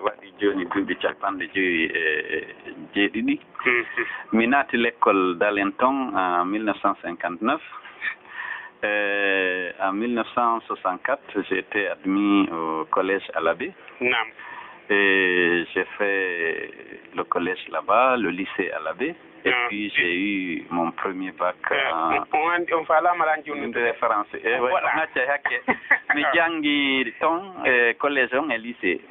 waɗi joni duuɓi capanɗe joyi jeeɗiɗi mi naati l'école d'Alenton en 1959 en 1964 j'ai été admis au collège à l'abbé. Et j'ai fait le collège là-bas, le lycée à l'abbé. Et puis j'ai eu mon premier bac on fala de français. Mi jangi ton collège on et lycée.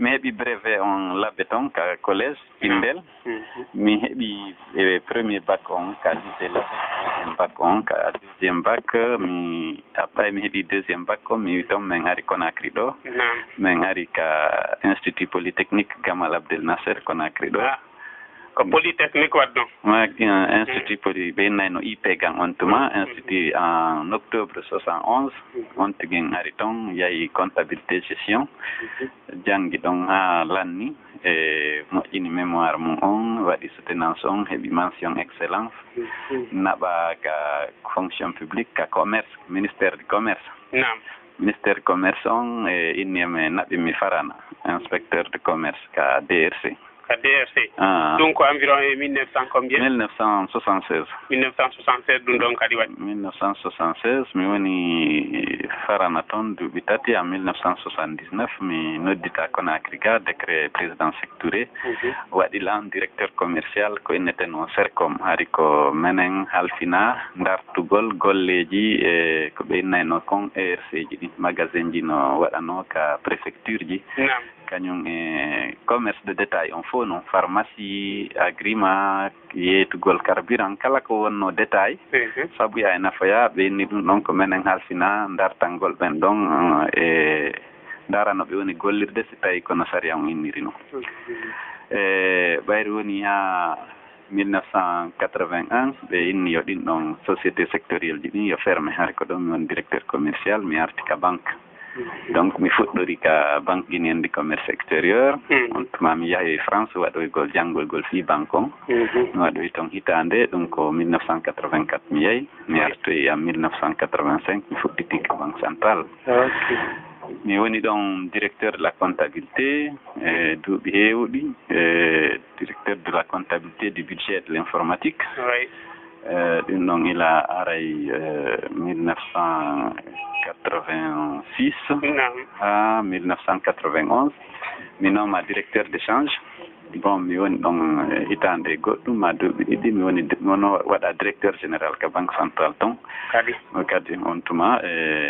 Mi heɓi brevet on labbe ton ka collège Kindel. Mi heɓi premier bac on ka lycée là. Deuxième bac on ka deuxième bac après mi heɓi deuxième bac on mi ton men ari Conakry ɗo. Men ari ka Institut Polytechnique Gamal Abdel Nasser Conakry ɗo. Polytechnique waddo Institut Poly benayno IP gang on tuma institut en octobre 71 on tigin ari ton yayi comptabilité gestion jangi don ha lanni e moƴƴini mémoire mum on waɗi soutenance on heɓi mention excellence naɓa ka fonction publique ka commerce ministère du commerce ministère commerce on e inniyame naɓimi farana inspecteur de commerce ka DRC. DRC. Donc environ 1900 combien 1976. 1976 ɗum ɗon kadi waɗi 1976 mi woni farana toon duuɓi tati en 1979 mi noddita Conakry ga décret président Sékou Touré waɗi lan directeur commercial ko inneten o Sercom hari ko menen halfina dartugol golleji e ko ɓe innayno kon ERC ji ɗi magasin ji no waɗano ka préfecture ji kañum e commerce de détail on fof noon pharmacie agrima yeetugol carburant kala ko wonno détail sabu ya e nafoya ɓe inni ɗum ɗon ko menen halfina dartangol ɓen ɗon e darano ɓe woni gollirde si tawi kono sariya on inniri no e ɓayri woni ha 1981 ɓe inni yo ɗin ɗon société sectoriel ji ɗin yo fermé hay ko ɗon mi woni directeur commercial mi arti ka banque donc mi fuɗɗori ka banque guinéenne du commerce extérieur on tuma mi yahi France waɗoygol janngolgol fi banque on mi waɗoy toon hitande ɗum ko 1984 mi yahi mi artoyi en 1985 mi fuɗɗiti ka banque centrale mi woni ɗon directeur de la comptabilité e duuɓi heewɗi directeur de la comptabilité du budget et de l'informatique ɗum ɗon ila aray 1986 à 1991 mi nooma directeur d'échange bon mi woni ɗon hitande goɗɗum ma duuɓi ɗiɗi mi woni mono waɗa directeur général ka banque centrale ton kadi on tuma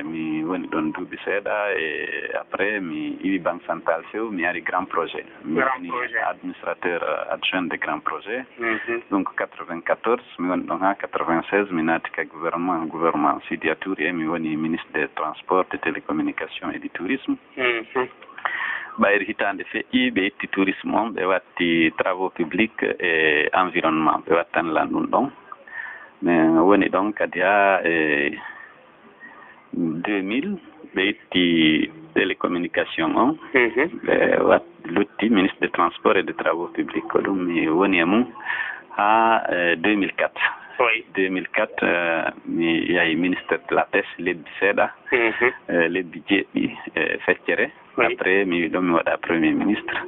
mi woni ɗon duuɓi seeɗa e après mi iwi banque centrale few mi ari grand projet mi woni administrateur adjoint de grand projet donc 94 mi woni ɗon ha 96 mi naati ka gouvernement Sidia Touré mi woni ministre des transports des télécommunications et du tourisme ɓayri hitande feƴƴi ɓe itti tourisme on ɓe watti travaux publics et environnement ɓe wattan lan ɗum ɗon mais woni ɗon kadi ha e 2000 ɓe itti télécommunication on ɓe lutti ministre des transports et des travaux publics ko ɗum mi woni e mum ha 2004 2004 mi yahi ministre de la pêche lebbi seeɗa lebbi jeeɗɗi feccere après mi wi ɗon mi waɗa premier ministre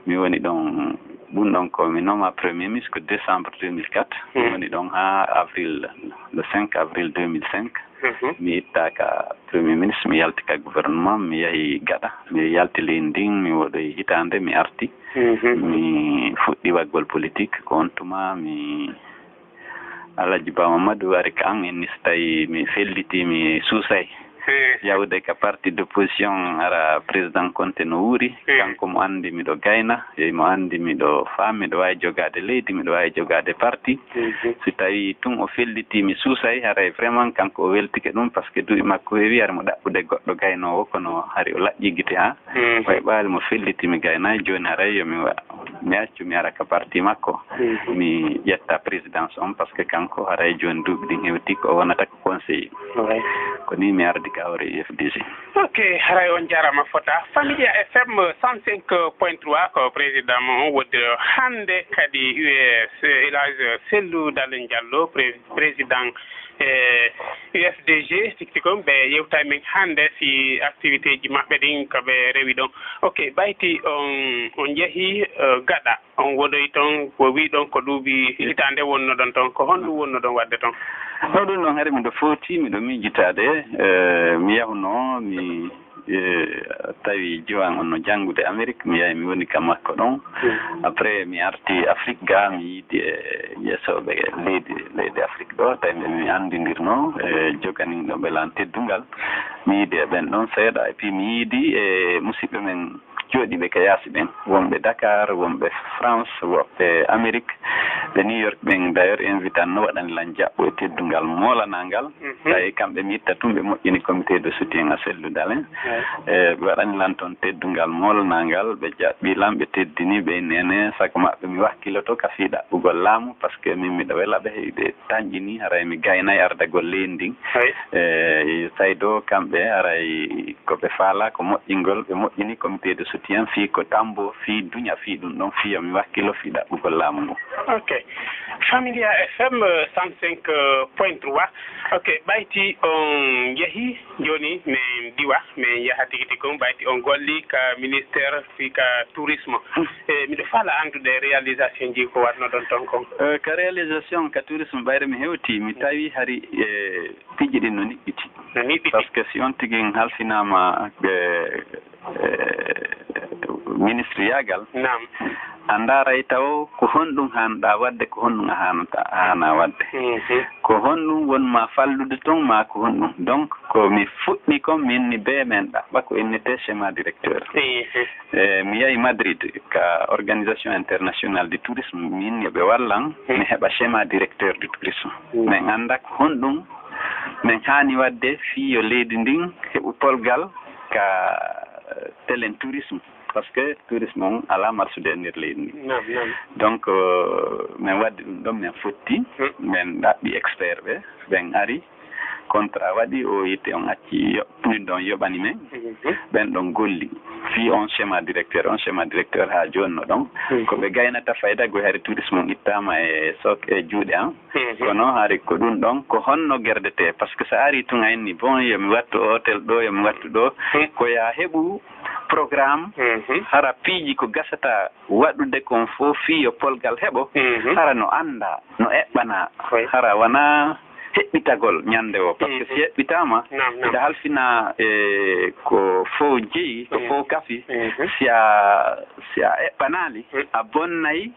mi woni ɗon ɗum ɗon ko mi nooma premier ministre ko décembre 2004 mi woni ɗon ha avril le 5 avril 2005 mi ittaka premier ministre mi yalti ka gouvernement mi yahi gaɗa mi yalti leydi ndin mi waɗoy hitande mi arti mi fuɗɗi waggol politique ko on tuma mi Alaji Ba Mamadou ari ka an en so tawi mi felliti mi suusay yawde ka parti d'opposition ara président Conté no wuuri kanko mo andi miɗo gayna e mo andi miɗo faam miɗo wawi jogade leydi miɗo wawi jogade parti si tawi tun o felliti mi suusay haray vraiment kanko o weltike ɗum par ce que duuɓi makko heewi ara mo ɗaɓɓude goɗɗo gaynowo kono hari o laƴƴi gite ha way ɓaali mo felliti mi gaynayi joni haray yomi mi accu mi ara ka parti makko mi ƴetta présidence on par ce que kanko haray joni duuɓi ɗin hewti ko o wonata ko conseiller ko ni mi ardi ka awre IFDG. Ok, haray on jarama fota Familia FM 105.3 ko président mo wodde hande kadi US Elage Sellou Dalen Diallo président UFDG sikti kon ɓe yewta min hannde si activité ji maɓɓe ɗin ko ɓe rewi ɗon ok ɓayti on jeehi gaɗa on woɗoy toon ko wi ɗon ko ɗuuɓi hitande wonno ɗon toon ko honɗum wonno ɗon wadde toon ɗum ɗon hare miɗo footi miɗo miijitade mi yahuno mi tawi jiwan on no janngude Amérique mi yahi mi woni ka makko ɗon après mi arti Afrique ga mi yiidi yeesoɓe leydi Afrique ɗo tawi mi anndindirno joganiɗo ɓe lan teddungal mi yiidi e ɓen ɗon seeɗa et puis mi yiidi e musidɓe men jooɗiɓe ka yaasi ɓen wonɓe Dakar wonɓe France woɓɓe Amérique ɓe New York ɓen d' ailleurs invité an no waɗani lan jaɓɓo e teddungal moolanangal tawi kamɓe mi itta tum ɓe moƴƴini comité de soutien à celludalen ɓe waɗani lan toon teddungal moolanangal ɓe jaɓɓi lan ɓe teddini ɓe nene sago maɓɓe mi wakkiloto ka fii ɗaɓɓugol laamu par ce que min miɗo wela ɓe ɓe tañƴini haray mi gaynayi ardagol leydi ndin tawi ɗo kamɓe haray koɓe faala ko moƴƴingol ɓe moƴƴini comité de soutien fii ko tambo fii duña fii ɗum ɗon fiya mi wakkilo fii ɗaɓɓugol laamu ngu ok Familia FM 105.3 ok ɓayti on yehi joni min diwa min yaha tigi tigi kon ɓayti on golli ka ministére fi ka tourisme miɗo faala andude réalisation ji ko watno ɗon toon kon ka réalisation ka tourisme ɓayre mi hewti mi tawi hari piiji ɗin no niɓɓiti par ce que si on tigi halfinama ministre yagal nam a ndaaray taw ko honɗum haanɗaa waɗde ko honɗum a haana waɗde ko honɗum wonma fallude toon ma ko honɗum donc ko mi fuɗɗi kon min ni bee men ɗaɓɓa ko innete schéma directeur mi yahi Madrid ka organisation internationale du tourisme min yoɓe wallan mi heɓa schéma directeur du tourisme min annda ko honɗum min haani waɗde fii yo leydi ndin heɓu polgal ka telen tourisme par ce que tourisme on ala marsude e ndeer leydi ndi donc min waddi ɗum ɗon min fotti min ɗaɓɓi expert ɓe ɓen ari contrat waɗi o yitte on acci ɗin ɗon yoɓani men ɓen ɗon golli fii on schéma directeur haa jooni no ɗon ko ɓe gaynata fayda go hare tourisme on ittama e sok e juuɗe an kono hari ko ɗum ɗon ko honno gerdete par ce que so ari tun a inni bon yomi wattu hôtel ɗo yomi wattu ɗo ko ya heɓu programme hara piiji ko gasata waɗude kon fof fii yo polgal heɓo hara no annda no eɓɓana hara wona heɓɓitagol ñande o par ce que si heɓɓitama ida halfina ko fof jeeyi ko fof kafi si a eɓɓanali a bonnayi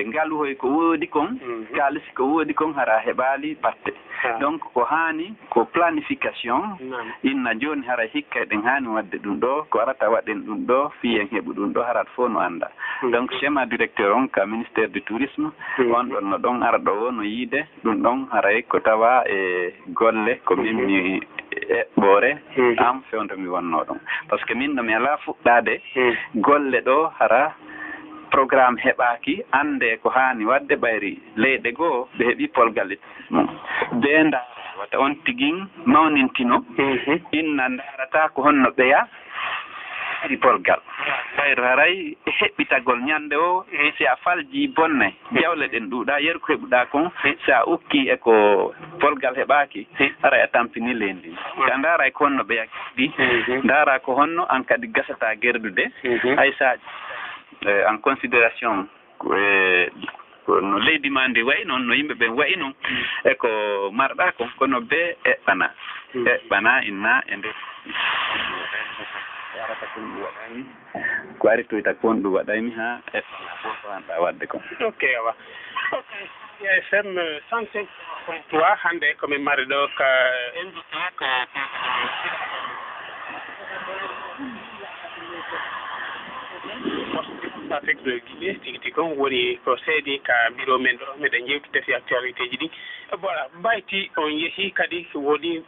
ngaluhoy ko woodi kon kalisi ko woodi kon hara heɓali batte donc ko hani ko planification inna joni hara hikka eɗen hani wadde ɗum ɗo ko arata waɗen ɗum ɗo fiyen heɓu ɗum ɗo harat fof no anda donc schéma directeur on ka ministére du tourisme on ɗon no ɗon ara ɗo no yiide ɗum ɗon haray ko tawa e golle ko min mi eɓɓore am fewndo mi wonno ɗon par ce que min ɗo mi ala fuɗɗade golle ɗo hara programme heɓaki ande ko hani wadde ɓayri leyɗe goo ɓe heeɓi polgal mum ɓe ndaara wata on tigin mawnintino inna ndaarata ko honno ɓeya ɗi polgal ɓayro haray heɓɓitagol ñande o si a falji bonnay jawle ɗen ɗuuɗa yeru ko heɓuɗa kon si a ukki e ko polgal heɓaki haray a tampini leydi ka ndaara ko honno ɓeya ɗi ndaara ko honno an kadi gasata gerdude hay saji en considération no leydi ma ndi wayi noon no yimɓe ɓen wayi noon e ko marɗa kon kono be eɓɓana inna e nde arata kon ɗum waɗani ko ari toyta kon ɗum waɗaymi ha eɓɓana fof ko hanɗa wadde kon ok awa ok FM 105.3 hannde komin mari ɗo ka invité ko Afrique de Guinée tigi tigi kon woni ko seedi ka bureau men ɗo miɗen jewtide fi actualité ji ɗi voilà mbayti on yeehi kadi woni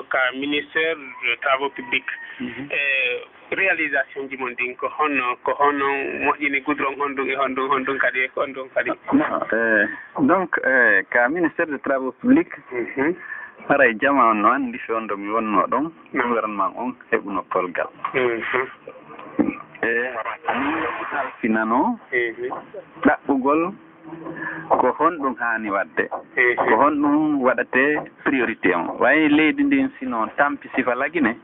ka ministére de travaux publics réalisation ji mon ɗin ko honno moƴƴini goudron honɗum e honɗum kadi ko honɗum kadi donc ka ministére de travaux publics haray jama on no anndi fewndo mi wonno ɗon gouvernement on heɓuno polgal amin finano ɗaɓɓugol ko honɗum haani wadde ko honɗum waɗate priorité on way leydi ndin sinon tampi sifa lagine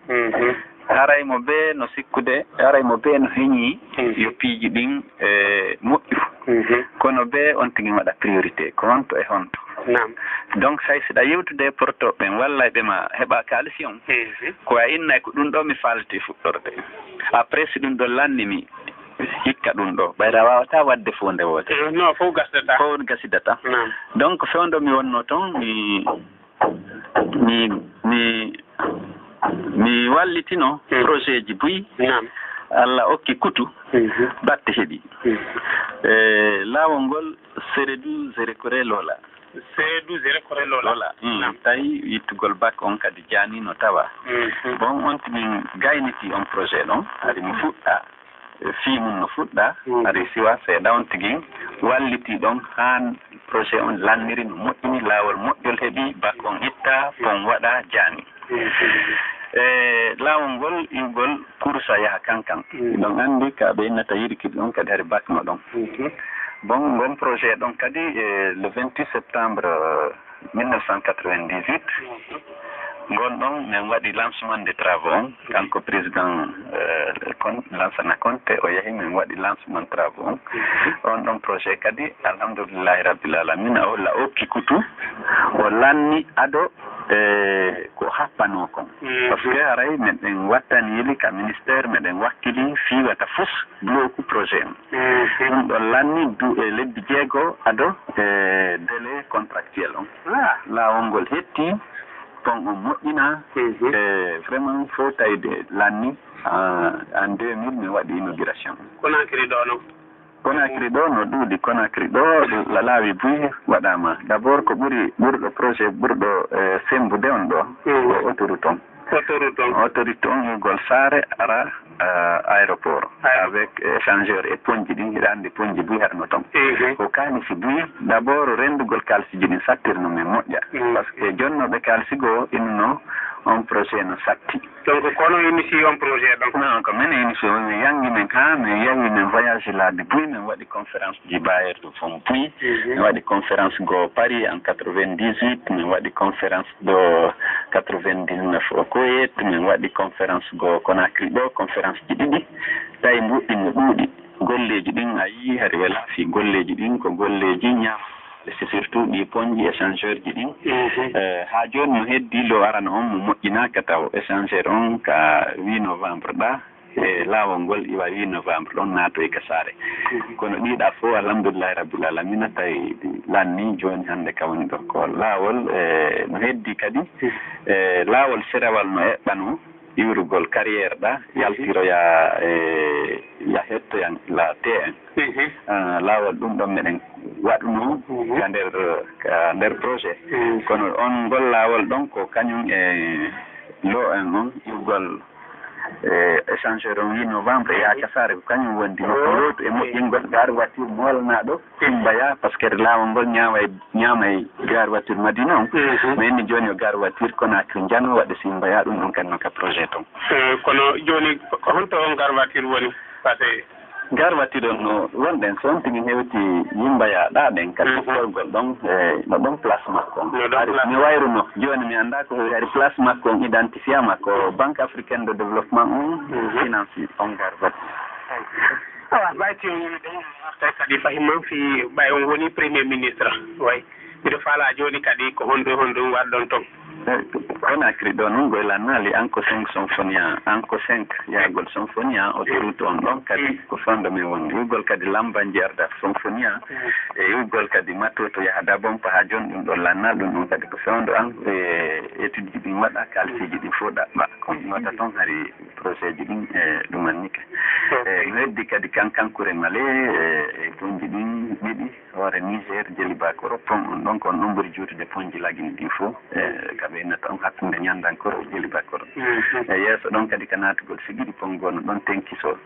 haraymo be no sikkude haraymo be no heñi yo piiji ɗin moƴƴu kono be on tigi waɗa priorité ko honto e honto donc hay siɗa yewtude portoɓe walla ɓema heɓa kalisi on ko a innay ko ɗum ɗo mi falti fuɗɗorde après si ɗum ɗo lannimi hikka ɗum ɗo ɓayra wawata wadde fo nde wote non fof gasdata fof gasidata donc fewndo mi wonno toon mi wallitino projet ji buyi Allah okki kutu batte heɗi laawol ngol seredu zere kore lola seredu zere kore lola tawi yittugol bac on kadi janino tawa bon on timin gayniti on projet ɗon ari mi fuɗɗa fii mum no fuɗɗa ari siwa seeɗa on tigi walliti ɗon haan projet on lanniri no moƴƴini laawol moƴƴol heɓi bac on itta pon waɗa jaani laawol ngol iwgol coursa yaha kankan ɗon anndi ka ɓe innata yirkiɗ ɗon kadi hari bac no ɗon bon ngon projet ɗon kadi le 28 septembre 1998 ngon ɗon min waɗi lancement de travaux on kanko président Lansana Conté o yahi min waɗi lancement travaux on ɗon projet kadi alhamdoulillahi rabbil alamina o la okki kutu o lanni ado ko happano kon par ce que haray meɗen wattani yeli ka ministére meɗen wakkili fiwata fof bloku projet on ɗum ɗon lanni lebbi jeego ado délai contractuel on laawol ngol hetti pon on moƴƴina vraiment fo tawde lanni en 2000 mi waɗi inauguration Conakry ɗo noon Conakry ɗo no ɗuuɗi Conakry ɗo la laawi buyi waɗama d' abord ko ɓurɗo projet ɓurɗo sembude on ɗo ko autoroute on autorité on ugol saare ara aéroport avec échangeur e poñji ɗin hiɗa andi poñji buyi harno toon ko kanisi buyi d' abord rendugol kalsiji ɗin sattirno men moƴƴa par ce que jonnoɓe kalsi goo inno on projet no satti donc kono initie on projet donc non ko min initie mi yangi men ha mi yahi min voyage laabi buyi min waɗi conférence ji bayer ɗo fon buyi mi waɗi conférence go Paris en 98 min waɗi conférence ɗo 99 o Koyet min waɗi conférence go Conakry ɗo conférence ji ɗiɗi tawi mbuɗɗi no ɗuuɗi golleji ɗin a yii hari wela fi golleji ɗin ko golleji ñaam c'est surtout ɗi poñji échangeur ji ɗin ha joni no heddi lo arana on mo moƴƴinaka taw échangeur on ka 8 novembre ɗa e laawol ngol iwa 8 novembre ɗon naato e gasaare kono ɗiɗa fof alhamdoulillahi rabbil alamina tawi lanni joni hannde ka woni ɗo ko laawol no heddi kadi laawol serewal no eɓɓano iwrugol carrière ɗa yaltiroya ya hettoyan la T1 laawol ɗum ɗon meɗen waɗuno ka nder projet kono on ngol laawol ɗon ko kañum e lo en on iwgol échangeur on 8 novembre ya kasare ko kañum wondi nokku e moƴƴingol gare voiture molnaɗo timbaya par ce que laawol ngol ñaamay gare voiture Madina on mi inni joni o gare voiture Conakry jano waɗa simbaya ɗum ɗon kadi no ka projet ton kono joni honto on gare voiture woni passé gare voiture on no wonɗen so on tigi hewti yimbayaɗa ɗen kadi forgol ɗon no ɗon place makko on mi wayruno joni mi anda ko ari place makko on identifié ma ko banque africaine de développement on finance on gare voiture awa ɓayti on woni ɗon arta kadi fahimman fi ɓay on woni premier ministre way mbiɗo faala joni kadi ko honɗum waɗɗon toon Conakry ɗo noon goylannaali Anko 5 Symphonia Anko 5 yahgol Symphonia autoroute on ɗon kadi ko fonde men woni yugol kadi Lambanji arda Symphonia e yugol kadi matto to yahada bompa ha joni ɗum ɗon lannal ɗum ɗon kadi ko fewndo an étude ji ɗin waɗa kalsiji ɗin fof ɗaɓɓa ko wata toon hari projet ji ɗin ɗumannike no heddi kadi kankankure Malé e poñji ɗin ɗiɗi hoore Niger Djélibakoro pont on ɗon ko on ɗon ɓuri juutude poñji lagini ɗin fof kaɓe innata on hakkunde ñandankoro e Djélibakoro e yeeso ɗon kadi ka naatugol sigiɗi ponngono ɗon tenkiso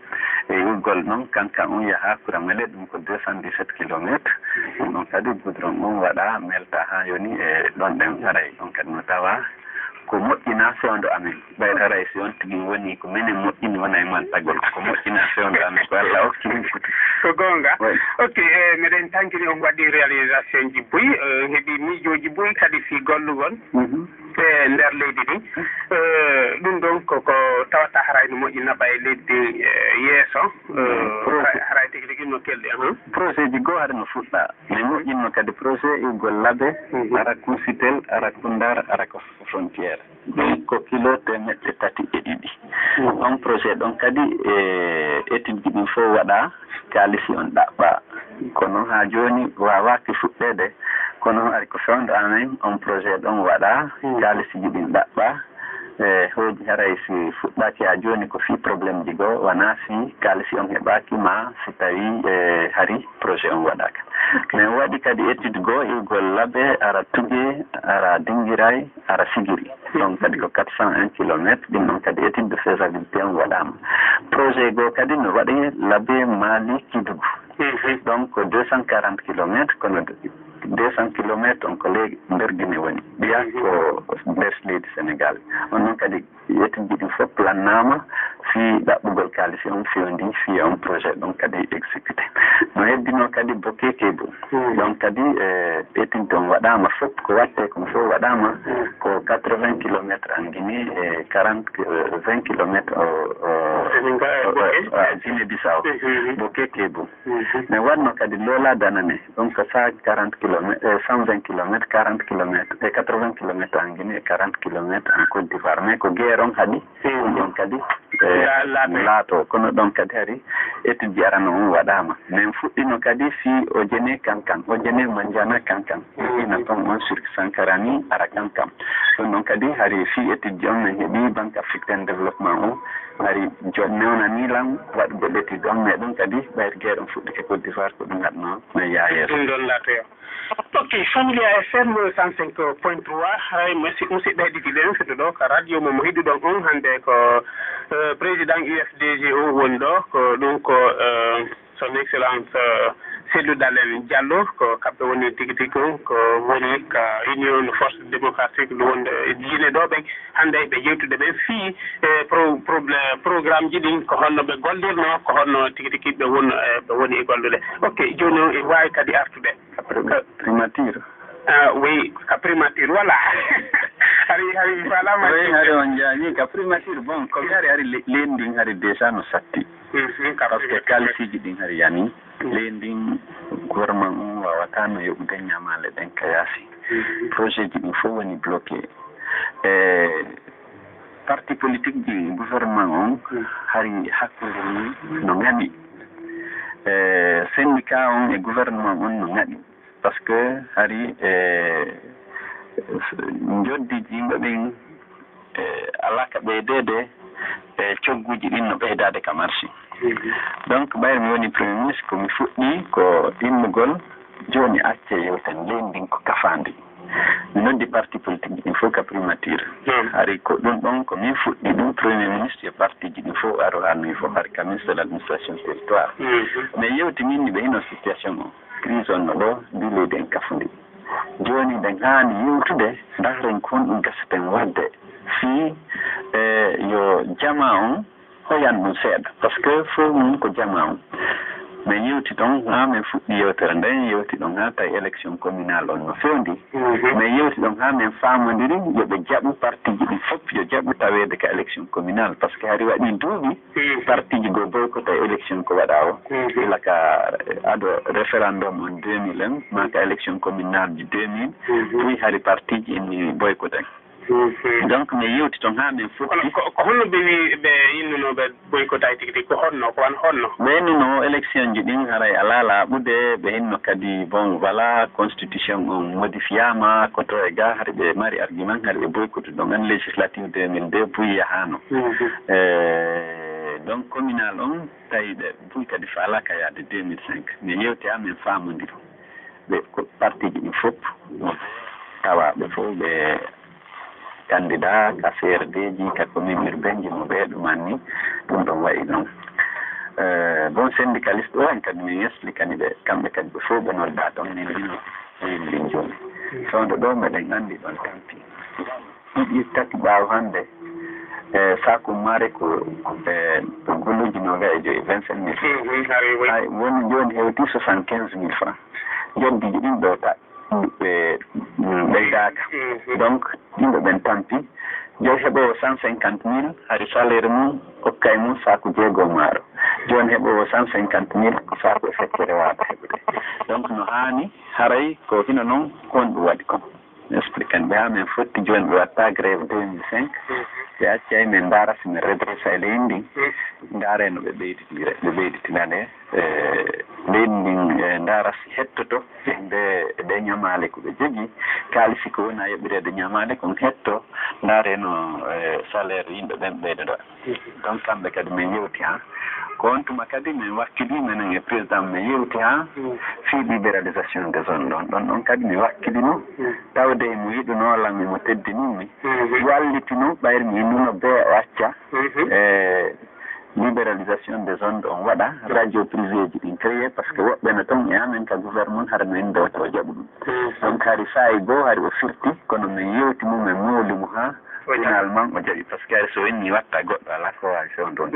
e yuggol noon kankan on yaha Koura Malé ɗum ko 217 kilométre ɗum ɗon kadi goudron on waɗa melta ha yoni e ɗon ɗen aray ɗon kadi no tawa ko moƴƴina fewndo amen ɓayde haray si on tigi woni ko minen moƴƴini wona e man tagol ko moƴƴina fewndo amen ko Allah hokki min futi ko gonga ok miɗen tankiri on waɗi réalisation ji boyi heeɓi miijoji boyi kadi fi gollugol e nder leydi ɗi ɗum ɗon koko tawata harayno moƴƴina ɓay leydi yeeso haray tigi tigi no kelɗi projet ji goo haɗa no fuɗɗa mi moƴƴinno kadi projet igol laabe ara Kusitel ara Kundar ara ko frontiére ɗum ko kilo 3.2 on projet ɗon kadi étude ji ɗin fof waɗa kalisi on ɗaɓɓa kono ha joni wawaki fuɗɗede kono ari ko fewndo amen on projet ɗon waɗa kalisiji ɗin ɗaɓɓa hoji haray si fuɗɗaki ha joni ko fi probléme ji goo wona si kalisi on heɓaki ma si tawi hari projet on waɗaka min waɗi kadi étude goo igol laabe ara Tugue ara Dinguiray ara Sigiri donc kadi ko 401 kilométre ɗin ɗon kadi étude de faisabilité on waɗama projet goo kadi no waɗi laabe Mali Kidougou donc 240 kilométre kono 200 kilométre on ko nder Guinée woni ɓiya ko nder leydi Sénégal on noon kadi étude ɗin fof plannama fi ɗaɓɓugol kalisi on fewndi fi on projet ɗon kadi exécuté no heddino kadi Bokeh Kébou donc kadi étude on waɗama fof ko watte kono fof waɗama ko 80 kilométre en Guinée e 20 kilométre Guinée Bissau Bokeh Kébou mais waɗno kadi Lola Danane donc ça 40 kilomètres 120 kilomètres 40 kilomètres et 80 kilomètres en Guinée et 40 kilomètres en Côte d'Ivoire mais ko gueron kadi ɗon kadi laato kono ɗon kadi hari étude ji arano on waɗama min fuɗɗino kadi fi o jene Kankan o jene Mandiana Kankan ina ton on sur Sankarani ara Kankan ɗum ɗon kadi hari fi étude ji on min heeɓi Banque africaine développement o hari newnani lan waɗugol étude on mais ɗum kadi ɓayde gueɗe on fuɗɗike Côte d'Ivoire ko ɗum haɗno no yayeso ɗum ɗon latoyo ok Familia FM 105.3 hay musidɓe heɗitiɗen fito ɗo ko radio mo hiɗuɗon on hannde ko président UFDG o woni ɗo ko ɗum ko son excellence Cellou Dalein Diallo ko kamɓe woni tigi tigi ko woni ka union force démocratique ɗo wonde Guinée ɗo ɓe hannde ɓe yewtude ɓen fii programme ji ɗin ko honno ɓe gollirno ko honno tigi tigi ɓe woni e gollude ok joni o ene wawi kadi artude primature oui ka primature voilà hari falama oui hari on jaani ka primature bon ko hari lendin hari déjà no satti parce que kalisiji ɗin hari yani lendin gouvernement on wawata no yoɓude ñamale ɗen ka yaasi projet ji ɗin fof woni bloqué parti politique ji gouvernement on hari hakkude ni no ngaɗi syndicat on e gouvernement on no ngaɗi par ce que hari joddi yimɓe ɓen alaka ɓeydede e cogguji ɗin no ɓeydade ka marché donc ɓayre mi woni premier ministre komi fuɗɗi ko immugol joni acce yewten leydi ko kafandi mi noddi parti politique ɗin fof ka primature hari ko ɗum ɗon ko min fuɗɗi ɗum premier ministre e parti ji ɗin fof aro hannoy fof hari ka ministre de l' administration territoire mais yewti min ni ɓe hino situation o crise on no ɗo ndi leydi en kafundi joni ɗen haani yewtude daren kon ɗum gaseten wadde fi yo jama on hoyan ɗum seeɗa par ce que fof mum ko jama on mais yewti ɗon ha min fuɗɗi yewtere nden yewti ɗon ha tawi élection communal on no fewndi mais yewti ɗon ha min famodiri yoɓe jaɓu parti ji ɗi fof yo jaɓu tawede ka élection communal par ce que hari waɗi duuɓi parti ji goo boycota élection ko waɗa o ila ka aɗo référendum on 2000 en ma ka élection communal ji 2000 puis hari parti ji inni boycota donc mi yewti toon ha min fuɗɗi ko honno ɓe innunoɓe boycota tigi tigi ko honno ko wan honno ɓe innino élection ji ɗin haray ala laaɓude ɓe hinno kadi bon voilà constitution on modifiama ko to e ga hari ɓe mari argument hari ɓe boycoti ɗon an législative 2002 buy yahano donc communal on tawi ɓe buy kadi falaka yaade 2005 mi yewti ha min famodiro ɓe parti ji ɗin fof tawaɓe fof ɓe candidat ka CRD ji ka commune urbaine ji mo ɓe ɗuman ni ɗum ɗon wayi noon bon syndicaliste o en kadi min yeslikani ɓe kamɓe kadi ɓe fof ɓe nodda ɗon min lino yimɗin joni sowde ɗo meɗen anndi ɗon tampi ɗiɗi tati ɓaawo hannde saku maare ko golluji 25,000 hay woni joni hewti 75,000 francs joddiiji ɗin ɗo ta ɓeydaka donc yimɓe ɓen tampi joni heɓowo 150,000 hari salaire mum hokkay mum saku 6 maaro joni heɓowo 150,000 ko saku e feccere waata heɓude donc no haani haray ko hino noon kon ɗum waɗi kon expliquan ɓe ha min fotti joni ɓe watta grève 2005 ɓe accay min ndaara simin redressa e leydi ndin ndaare no ɓe ɓeyditinane leydi ndin ndaara si hettoto nde ñamale ko ɓe jogii kaalisi ko woni a yoɓirede ñamale kon hetto ndaare no salaire yimɓe ɓen ɓeydoɗa donc kamɓe kadi min yewti ha ko on tuma kadi min wakkili minen e président min yewti ha fi libéralisation des zones ɗon kadi mi wakkilino tawde mo yiɗuno walla mimo teddinimi wallitino ɓayri mi innuno be o acca libéralisation des zones ɗon waɗa radio privé ji ɗin créé par ce que woɓɓe no toon e amen ka gouvernement hara min dewta o jaɓu ɗum donc hari sayi goo hari o firti kono min yewti mum min moolimo ha finalement o jaɓi par ce que ari so wenni watta goɗɗo ala ko wawi fewn ɗon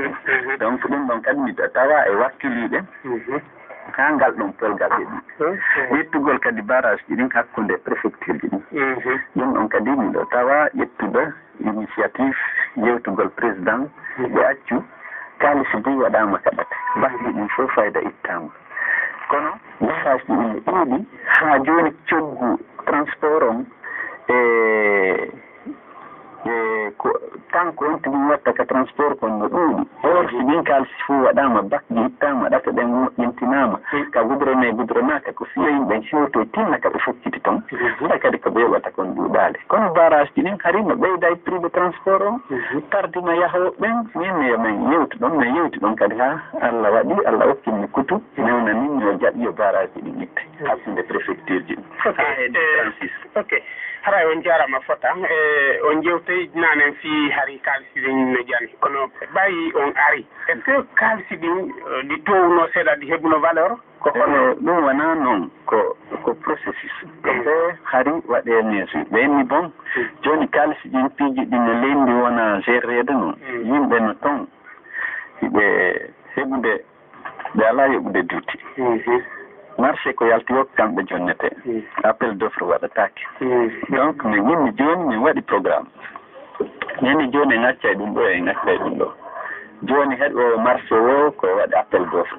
donc ɗum ɗon kadi mi tawa e wakkiliɗen ha ngal ɗon polgal heeɓi ƴettugol kadi barrage ji ɗin hakkude préfecture ji ɗin ɗum ɗon kadi miɗo tawa ƴettuɗo initiative yewtugol président ɓe accu kaalisi ndi waɗama kaɗata basɗi ɗin fof fayda ittama kono barrage ji ɗin ɗuuɗi ha joni coggu transport on ko tanko on tigi watta ka transport kon no ɗuuɗi or si ɗin kaalisi fof waɗama bakji ittama ɗata ɗen moƴƴintinama ka goudronaka ko fiya yimɓen siwto tinna ka ɓe fokkiti toon ɓa kadi ko ɓe yoɓata kon ɗuuɗale kono barrage ji ɗin harino ɓeyda e prix de transport on tardina yahoɓen min yomin yewti ɗon kadi ha Allah waɗi Allah hokkimi kutu newnanin yo jaɓi yo barrage ji ɗin itte hakkude préfecture ji ɗin ok haray on jarama fota on jewtay nanen fi hari kaalisi ɗin no jani kono ɓayi on ari est ce que kaalisi ɗin ɗi towno seeɗa ɗi heɓuno valeur ko hono ɗum wona noon ko processus ko ɓe hari waɗe mesure ɓenni bon joni kaalisi ɗin piiji ɗin no leydi wona gérede noon yimɓe no toon hiɓe heɓude ɓe ala yoɓude duuti marché ko yalti wok kamɓe jonnete appel d' offre waɗatake donc mi yimmi joni min waɗi programme neni joni en accay ɗum ɗo en accay ɗum ɗo joni heɗo marché o ko waɗi appel d' offre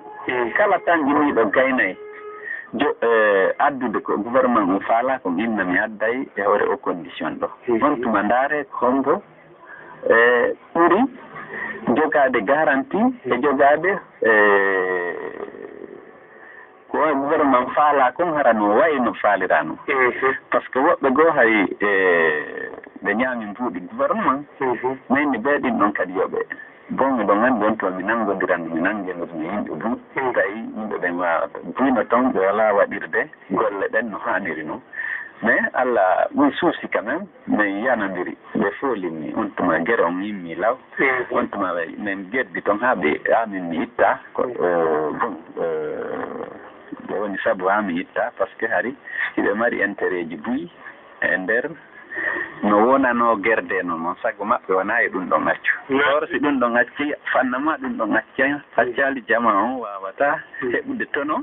kala tan yimmiɗo gaynayi addude ko gouvernement o faala ko inna mi adday e hoore o condition ɗo on tuma ndaare hombo ɓuri jogade garantie e jogade ko gouvernement faala kon harano wayi no faalirano par ce que woɓɓe goo hay ɓe ñaami mbuuɗi gouvernement mayni ɓeeɗin ɗon kadi yoɓe bon miɗon anndi on to mi nanngodiran mi nanngenomi yimɓe buu tawi yimɓe ɓen wawata buyno toon ɓe wala waɗirde golle ɗen no haaniri noon mais Allah ɓuy suusi quand même min yanodiri ɓe foolinmi on tuma gere on yimmi law on tuma min geddi toon ha min mi itta ko bon ɓe woni sabu ha mi itta par ce que hari hiɓe mari intérêt ji buyi e nder no wonano gerde noon sago maɓɓe wona e ɗum ɗon accu or si ɗum ɗon acci fannama ɗum ɗon accali jama on wawata heɓude tono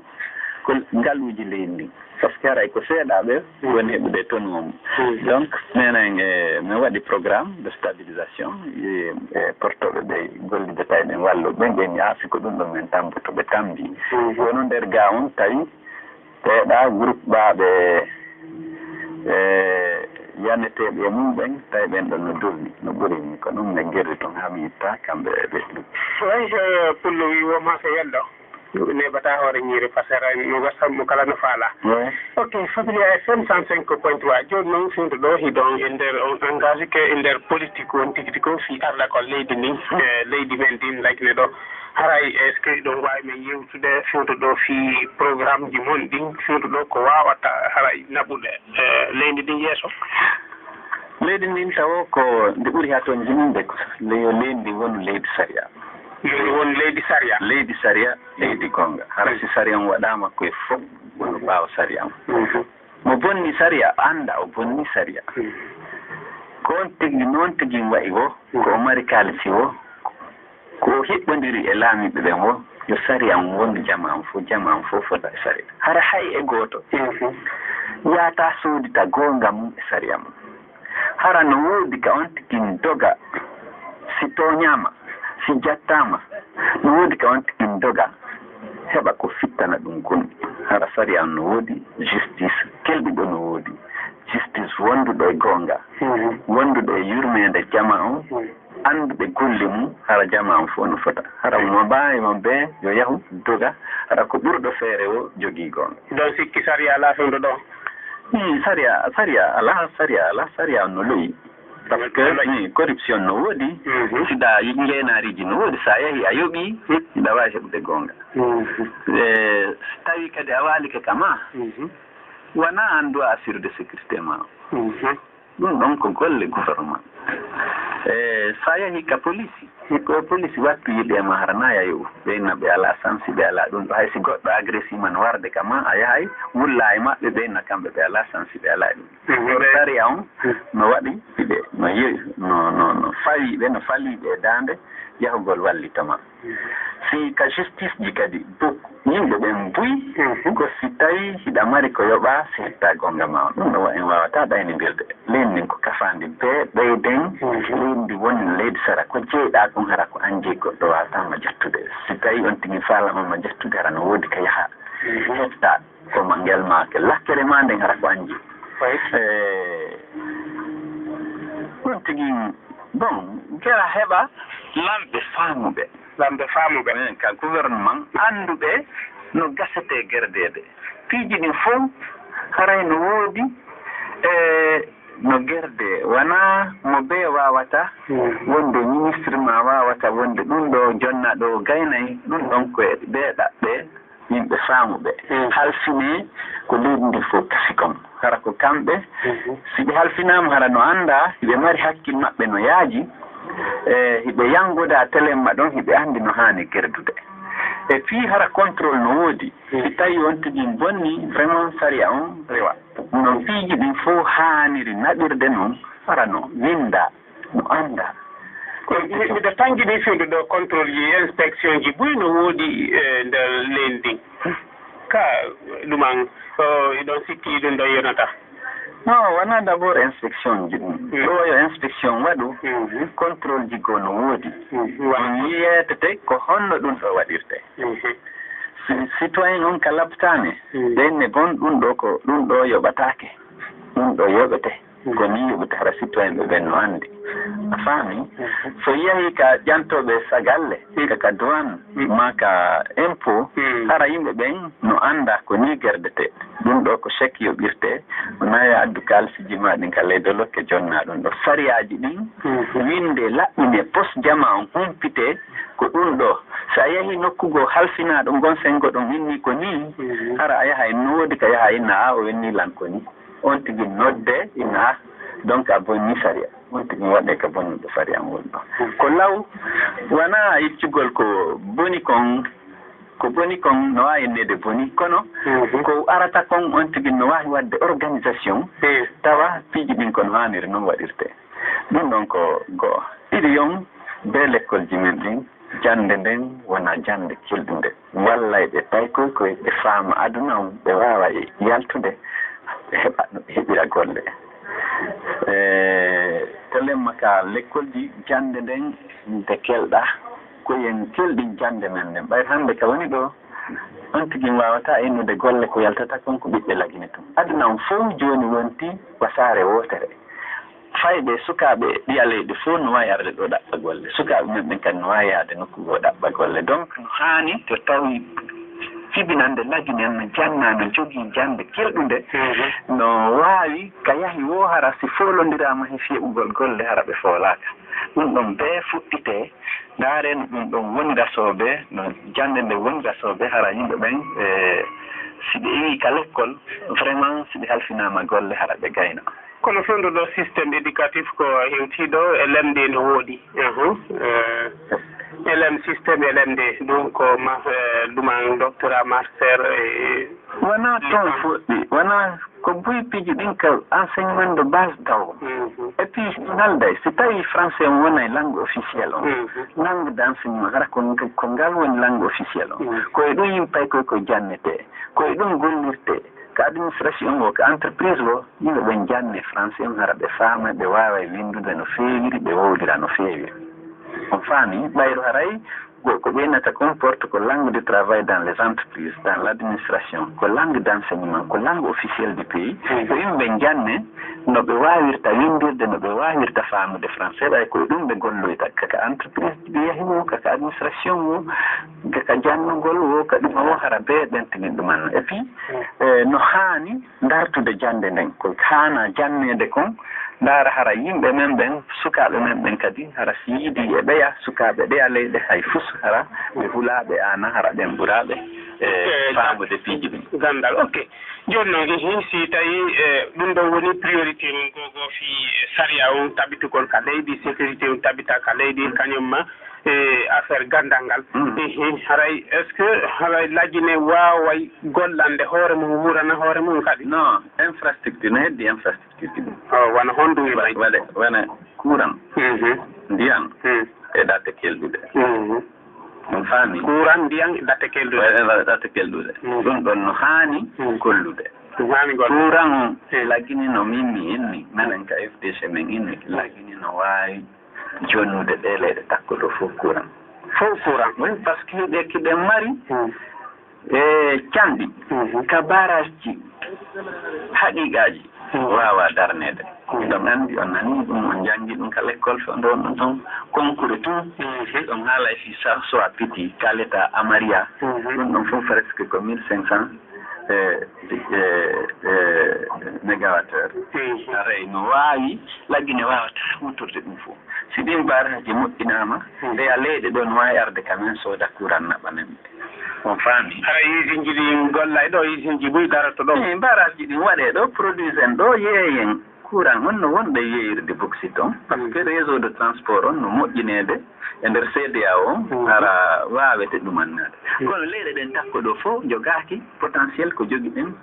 ko ngaluji leydi ndin par ce que haray ko seeɗaɓe woni heɓude tonu o mum donc minen min waɗi programme de stabilisation e portoɓe ɓe gollide tawi ɓen wallu ɓen ɓen aafi ko ɗum ɗon min tambuto ɓe tambi wono nder ga on tawi teeɗa groupe ɓaɓe yanneteɓe e mumɓen tawi ɓen ɗon no dolni no ɓurini ko ɗum ne gerri toon ha mi yitta kamɓe ɓe ɗum way pullo wi woma ko welɗo neɓata hoore ñiiri par ce que no gastan mo kala no faala ok Familia FM 105.3 joni noon fiwde ɗo hidon e nder on engagé ke e nder politique won tigi tigi ko fi arda ko leydi ndin leydi men ndin lagine ɗo haray est ce que ɗon wawi men yewtude fiwde ɗo fi programme ji mon ɗin fiwde ɗo ko wawata haray naɓude leydi ndin yeeso leydi ndin tawo ko nde ɓuuri ha toon jiminde ko leydi ndi woni leydi saria won leydi saria leydi gonga hara si saria on waɗama koye fof wono ɓaawa saria on mo bonni saria anda o bonni saria ko on tigi noon tigi wayi wo ko mari kalisi wo ko hiɓɓondiri e laamiɓe ɓen wo yo sari am wondu jama am fof fota e sari hara hay e gooto yaata soodita goonga mum e sari am hara no woodi ka on tigi doga si tooñaama si jattaama no woodi ka on tigi doga heɓa ko fittana ɗum gonɗi hara sari am no woodi justice kelɗiɗo no woodi justice wonduɗo e goonga wonduɗo e yurmede jama on anduɓe golle mum hara jama on fof no fota hara mo mbaawi mo ɓe yo yahu doga hara ko ɓurɗo feere o jogii goonga donc sikki saria ala fewndo ɗo saria ala no loyi par ce que corruption no woodi siɗa ngeenaariji no woodi sa yahi a yoɓii hiɗa waawi heɓde goonga tawi kadi a waalike kama wona anndu assurer sécurité ma ɗum ɗon ko golle gouvernement sa yahi ka police wattu yiɗi e ma harana yayo ɓeyna ɓe ala sansi ɓe ala ɗum ɗo hay si goɗɗo agressif man warde kama a yahay wulla e maɓɓe ɓeyna kamɓe ɓe ala sansi ɓe ala ɗum sari on no waɗi ɓe no fawiɓe no faliɓe e dande yahugol wallitama si ka justice ji kadi yimɓe ɓen buyi ko si tawi hiɗa mari ko yoɓa si hetta gonga ma ɗum ɗo en wawata ɗaynodirde leydi ndin ko kafandi ɓeyden leydi ndi woni leydi sara ko jeyɗa ɗum hara ko an jeyi goɗɗo wawatama jettude si tawi on tigi faalamama jettude hara no woodi ka yaha hetta koma ngel ma ke lakkere ma nden hara ko an jeyi ɗum tigi bon gera heɓa lamɓe faamuɓe ka gouvernement annduɓe no gasete gerdede piiji ɗin fof haray no woodi no gerde wona mo bee wawata wonde ministre ma wawata wonde ɗum ɗo jonna ɗo gaynayi ɗum ɗon koye ɓe ɗaɓɓe yimɓe faamuɓe halfine ko leydi ndi fof kasi kom hara ko kamɓe si ɓe halfinama hara no annda hiɓe mari hakkil maɓɓe no yaaji hiɓe yangoda téléma ɗon hiɓe andi no hani gerdude et puis hara contrôle no woodi si tawi on tigi bonni vraiment saria on rewa no piiji ɗin fof haaniri naɓirde noon hara no winda no anda miɗo tangiɗi fiwde ɗo contrôle ji inspection ji ɓuri no woodi nder leydi ndin ka ɗuman iɗon sikki ɗum ɗo yonata non wona d' abord inspection ji ɗum ɗo yo inspection waɗu contrôle ji goo no woodi on yiyetete ko honno ɗum ɗo waɗirte citoyen on ka labtane ɓenne bon ɗum ɗo ko ɗum ɗo yoɓatake ɗum ɗo yoɓete ko ni yoɓete hara citoyen ɓe ɓen no anndi a faami so yahi ka ƴantoɓe sagalle kaka douane ma ka impôt hara yimɓe ɓen no annda ko ni gerdete ɗum ɗo ko chèque yoɓirte nayi addu kalsiji ma ɗin ka leydo lokke jonna ɗum ɗo sariyaji ɗin winde laɓɓine poste jama on humpite ko ɗum ɗo so a yahi nokkugo halfinaɗo gon sengo ɗum inni ko ni hara a yaha no woodi ka yaha inna a o wenni lan ko ni on tigi nodde inna donc a bonni saria on tigi waɗe ka bonnuɗo saria ngol ɗo ko law wona iccugol ko boni kon no wawi nede boni kono ko arata kon on tigi no wawi wadde organisation tawa piiji ɗin kono haniri noon waɗirte ɗum ɗon ko goho ɗiɗi yon be l'école ji men ɗin jande nden wona jande kelɗude wallay ɓe paykoy koye ɓe faama aduna on ɓe wawa yaltude ɓe heɓa heɓira golle telemma ka l'école ji jande nden nde kelɗa koyen kelɗin jande men nden ɓayde hannde ka woni ɗo on tigi wawata innude golle ko yaltata kon ko ɓiɓɓe lagine tum aduna on fof joni wonti wasare wotere fayɓe sukaɓe ɗiya leydi fof no wawi arde ɗo ɗaɓɓa golle sukaɓe men ɓen kadi no wawi yaade nokkugo ɗaɓɓa golle donc no hani to tawi fibinande lagine en no janna no jogii jande kelɗude no wawi ka yahi wo hara si folondirama he fiyeɓugol golle hara ɓe foolaka ɗum ɗon be fuɗɗite ndaaren ɗum ɗon woni rasoɓe no jande nde woni rasoɓe hara yimɓe ɓen si ɓe iwi ka l'école vraiment si ɓe halfinama golle hara ɓe gayna kono fewndo systéme éducatif ko hewtiɗo e lemde no woodi systéme e lemde ɗum ko ɗuman doctorat master wona toon fuɗɗi wona ko boyi piiji ɗin ka enseignement de base daw et puis ngalday si tawi français on wona langue officielle on langue d'enseignement hara ko ngal woni langue officielle on koye ɗum yimɓe ko jannete koye ɗum gollirte ko administration o ko entreprise o yimɓe ɓe janne français on hara ɓe faama ɓe wawa windude no feewiri ɓe wowdira no feewi on faami ɓayro haray ko ɓeynata comporte ko langue de travail dans les entreprises dans l'administration ko langue d'enseignement ko langue officielle du pays ko yimɓe janne no ɓe wawirta windirde no ɓe wawirta faamude français ɓay koye ɗum ɓe golloyta kaka entreprise ɓe yahi o kaka administration o kaka jannugol o kadi o hara be ɓentinin ɗumanno et puis no haani dartude jande nden ko haana jannede kon ndaara hara yimɓe men ɓen sukaaɓe men ɓen kadi hara si yiidi e ɓeya sukaaɓe ɗe a leyɗe hay fus hara ɓe hulaaɓe ana hara ɓen ɓuraaɓe e faamude piiji ɗum gandal ok jooni noon si tawi ɗum ɗo woni priorité mum gogo fi saria on taɓitugol ka leydi sécurité on taɓita ka leydi kañumma affaire gandal ngal haray est ce que haray lajjine waaway gollande hoore mum wurana hoore mum kadi non infrastructure no heddi infrastructure ɗum wona honɗum waɗe wona courant ndiyan e ɗatte kelduɗe ɗum faami courant ndiyan e ɗatte kelduɗe ɗum ɗon no haani gollude courant o laggini no min mi inni minen ka FDC men inni laggini no waawi jonnude ɗe leyɗe takkoɗo fof courant oui par ce que ɓe kiɓe mari e canɗi ka barage ji haqiqaji wawa darnede ɗum andi on nani ɗum on jangi ɗum ka l'école fe ɗon ɗon toon concours tun ɗum haalay si so a piti kaleta amaria ɗum ɗon fof presque ko 1500 mégawattheure aray no waawi laggine wawata hutorde ɗum fof si ɗin baraji moƴƴinama ndeya leyɗe ɗon wawi arde quand même sooda courant naɓanen on faami hara usine ji ɗi golla e ɗo usine ji boyi darato ɗo baraji ɗi waɗe ɗo produise en ɗo yeeyen courant on no wonɓe yeeyirde bauxite on par ce que réseau de transport on no moƴƴinede e nder CDA o hara wawete ɗumannade kono leyɗe ɗen takko ɗo fof jogaki potentiel ko jogui ɗen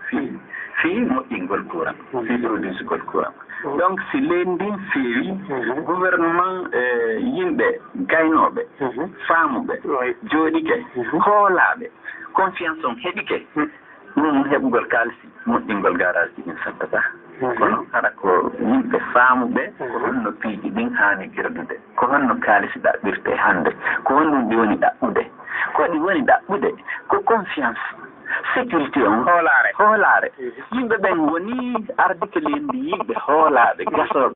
fi moƴƴingol courant fi produisegol courant donc si leydi ndin feewi gouvernement yimɓe gaynoɓe faamuɓe jooɗike hoolaɓe confiance on heɓike ɗum heɓugol kalisi moƴƴingol garage ji ɗin sattata kono hara ko yimɓe faamuɓe ko honno piiji ɗin haani girdude ko honno kaalisi ɗaɓɓirte hannde ko honɗum ɗi woni ɗaɓɓude ko ɗi woni ɗaɓɓude ko confiance sécurité on hoolaare yimɓe ɓen woni ardike leydi yimɓe hoolaaɓe gasooɓe